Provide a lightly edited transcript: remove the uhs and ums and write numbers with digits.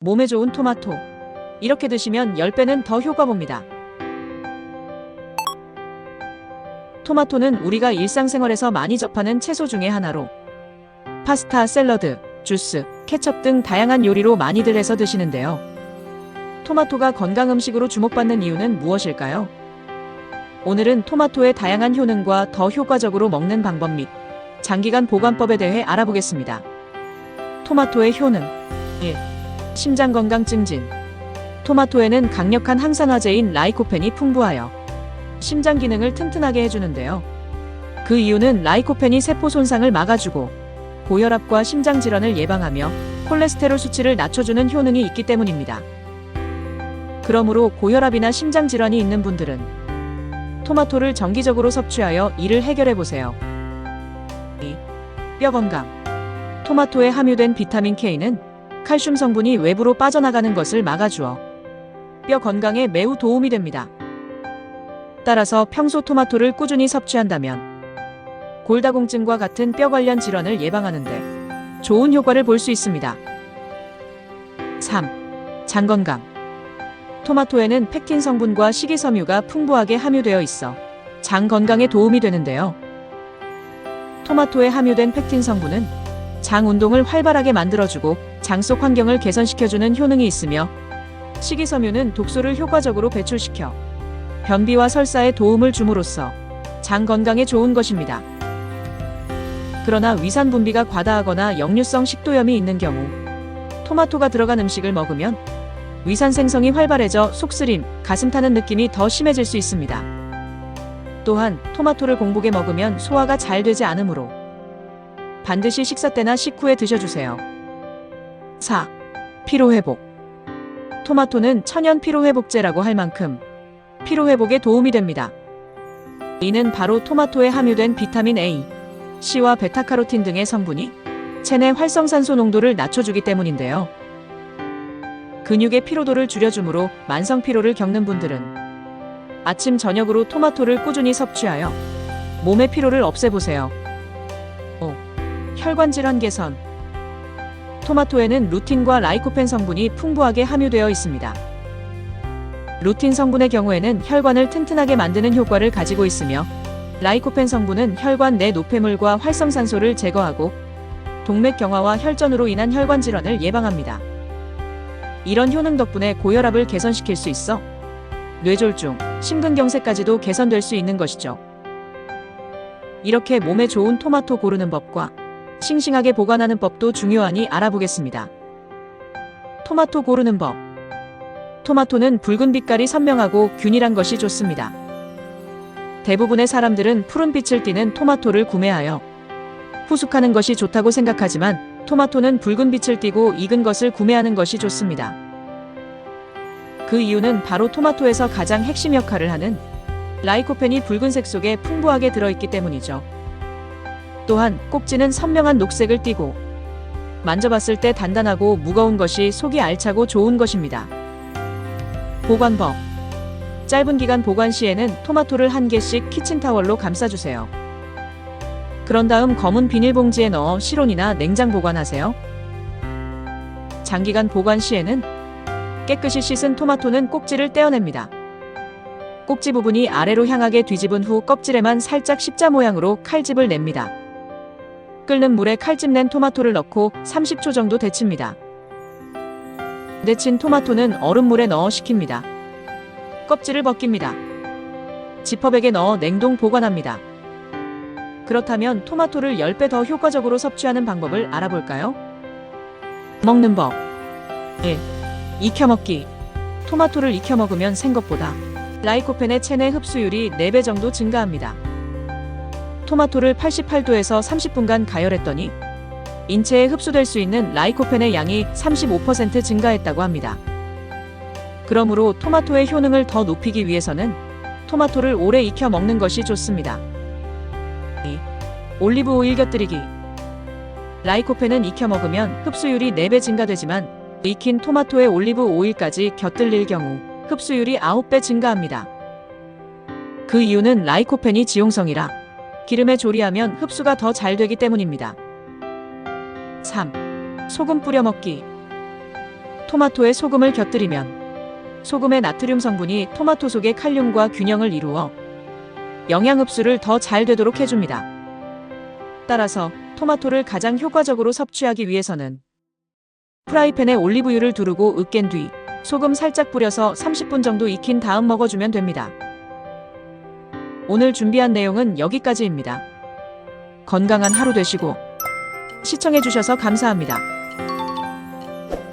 몸에 좋은 토마토. 이렇게 드시면 10배는 더 효과봅니다. 토마토는 우리가 일상생활에서 많이 접하는 채소 중에 하나로 파스타, 샐러드, 주스, 케첩 등 다양한 요리로 많이들 해서 드시는데요. 토마토가 건강 음식으로 주목받는 이유는 무엇일까요? 오늘은 토마토의 다양한 효능과 더 효과적으로 먹는 방법 및 장기간 보관법에 대해 알아보겠습니다. 토마토의 효능 1. 심장 건강 증진. 토마토에는 강력한 항산화제인 라이코펜이 풍부하여 심장 기능을 튼튼하게 해주는데요. 그 이유는 라이코펜이 세포 손상을 막아주고 고혈압과 심장 질환을 예방하며 콜레스테롤 수치를 낮춰주는 효능이 있기 때문입니다. 그러므로 고혈압이나 심장 질환이 있는 분들은 토마토를 정기적으로 섭취하여 이를 해결해 보세요. 2. 뼈 건강. 토마토에 함유된 비타민 K는 칼슘 성분이 외부로 빠져나가는 것을 막아주어 뼈 건강에 매우 도움이 됩니다. 따라서 평소 토마토를 꾸준히 섭취한다면 골다공증과 같은 뼈 관련 질환을 예방하는데 좋은 효과를 볼 수 있습니다. 3. 장 건강. 토마토에는 펙틴 성분과 식이섬유가 풍부하게 함유되어 있어 장 건강에 도움이 되는데요. 토마토에 함유된 펙틴 성분은 장 운동을 활발하게 만들어주고 장 속 환경을 개선시켜주는 효능이 있으며 식이섬유는 독소를 효과적으로 배출시켜 변비와 설사에 도움을 줌으로써 장 건강에 좋은 것입니다. 그러나 위산 분비가 과다하거나 역류성 식도염이 있는 경우 토마토가 들어간 음식을 먹으면 위산 생성이 활발해져 속쓰림, 가슴 타는 느낌이 더 심해질 수 있습니다. 또한 토마토를 공복에 먹으면 소화가 잘 되지 않으므로 반드시 식사 때나 식후에 드셔주세요. 4. 피로회복. 토마토는 천연 피로회복제라고 할 만큼 피로회복에 도움이 됩니다. 이는 바로 토마토에 함유된 비타민 A, C와 베타카로틴 등의 성분이 체내 활성산소 농도를 낮춰주기 때문인데요. 근육의 피로도를 줄여주므로 만성 피로를 겪는 분들은 아침 저녁으로 토마토를 꾸준히 섭취하여 몸의 피로를 없애보세요. 5. 혈관 질환 개선. 토마토에는 루틴과 라이코펜 성분이 풍부하게 함유되어 있습니다. 루틴 성분의 경우에는 혈관을 튼튼하게 만드는 효과를 가지고 있으며 라이코펜 성분은 혈관 내 노폐물과 활성산소를 제거하고 동맥 경화와 혈전으로 인한 혈관 질환을 예방합니다. 이런 효능 덕분에 고혈압을 개선시킬 수 있어 뇌졸중, 심근경색까지도 개선될 수 있는 것이죠. 이렇게 몸에 좋은 토마토 고르는 법과 싱싱하게 보관하는 법도 중요하니 알아보겠습니다. 토마토 고르는 법. 토마토는 붉은 빛깔이 선명하고 균일한 것이 좋습니다. 대부분의 사람들은 푸른 빛을 띠는 토마토를 구매하여 후숙하는 것이 좋다고 생각하지만 토마토는 붉은 빛을 띠고 익은 것을 구매하는 것이 좋습니다. 그 이유는 바로 토마토에서 가장 핵심 역할을 하는 라이코펜이 붉은색 속에 풍부하게 들어있기 때문이죠. 또한 꼭지는 선명한 녹색을 띠고 만져봤을 때 단단하고 무거운 것이 속이 알차고 좋은 것입니다. 보관법. 짧은 기간 보관 시에는 토마토를 한 개씩 키친타월로 감싸주세요. 그런 다음 검은 비닐봉지에 넣어 실온이나 냉장 보관하세요. 장기간 보관 시에는 깨끗이 씻은 토마토는 꼭지를 떼어냅니다. 꼭지 부분이 아래로 향하게 뒤집은 후 껍질에만 살짝 십자 모양으로 칼집을 냅니다. 끓는 물에 칼집 낸 토마토를 넣고 30초 정도 데칩니다. 데친 토마토는 얼음물에 넣어 식힙니다. 껍질을 벗깁니다. 지퍼백에 넣어 냉동 보관합니다. 그렇다면 토마토를 10배 더 효과적으로 섭취하는 방법을 알아볼까요? 먹는 법. 1. 익혀 먹기. 토마토를 익혀 먹으면 생것보다 라이코펜의 체내 흡수율이 4배 정도 증가합니다. 토마토를 88도에서 30분간 가열했더니 인체에 흡수될 수 있는 라이코펜의 양이 35% 증가했다고 합니다. 그러므로 토마토의 효능을 더 높이기 위해서는 토마토를 오래 익혀 먹는 것이 좋습니다. 2. 올리브 오일 곁들이기. 라이코펜은 익혀 먹으면 흡수율이 4배 증가되지만 익힌 토마토에 올리브 오일까지 곁들일 경우 흡수율이 9배 증가합니다. 그 이유는 라이코펜이 지용성이라 기름에 조리하면 흡수가 더 잘 되기 때문입니다. 3. 소금 뿌려 먹기. 토마토에 소금을 곁들이면 소금의 나트륨 성분이 토마토 속의 칼륨과 균형을 이루어 영양 흡수를 더 잘 되도록 해줍니다. 따라서 토마토를 가장 효과적으로 섭취하기 위해서는 프라이팬에 올리브유를 두르고 으깬 뒤 소금 살짝 뿌려서 30분 정도 익힌 다음 먹어주면 됩니다. 오늘 준비한 내용은 여기까지입니다. 건강한 하루 되시고 시청해주셔서 감사합니다.